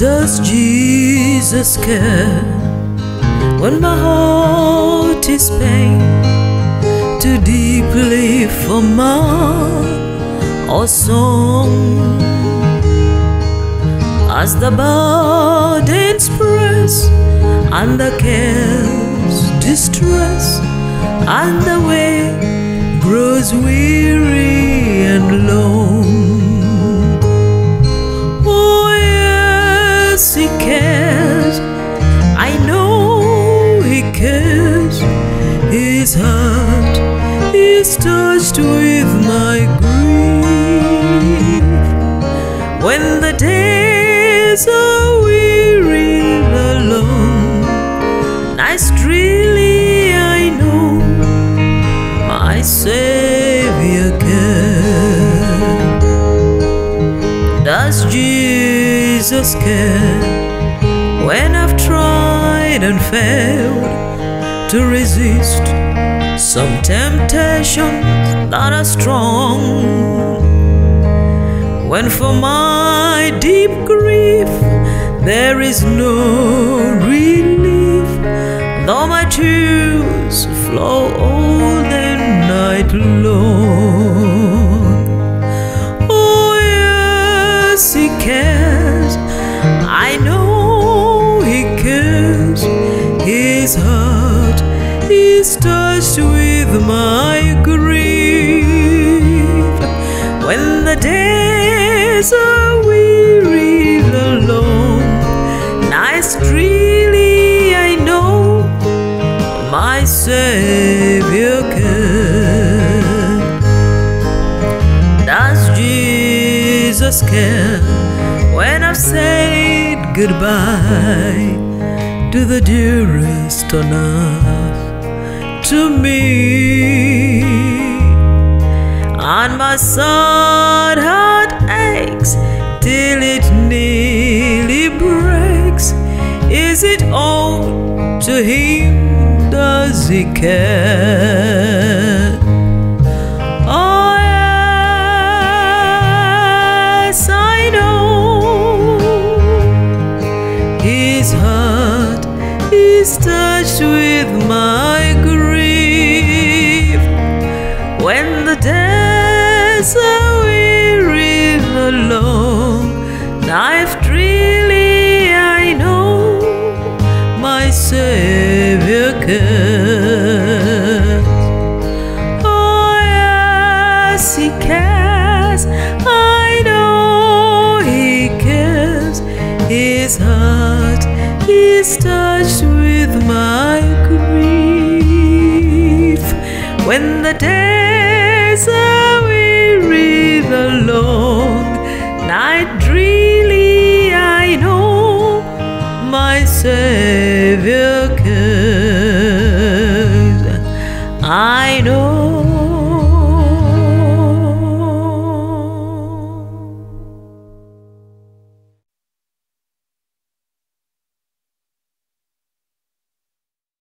Does Jesus care when my heart is pained too deeply for mirth or song? As the burdens press and the cares distress, and the way grows weary and long. Oh yes, He cares. I know He cares. His heart is touched with my grief. When the days are weary and long, nice really I know my Savior cares. Does Jesus care when I've tried and failed to resist some temptations that are strong? When for my deep grief there is no relief, though my tears flow all the night long. Oh yes, He cares. I know He cares. His heart is touched with my grief. When the days are weary and long, nice really I know my Savior cares. Does Jesus care when I've said goodbye to the dearest on earth to me, and my sad heart aches till it nearly breaks? Is it all to Him? Does He care? Oh yes, I know His heart is touched with my grief. When the days are weary and long, life really I know my Savior cares. Oh yes, He cares. I know He cares. His heart is touched with my grief. When the days are weary and long, night really I know my Savior cares. I know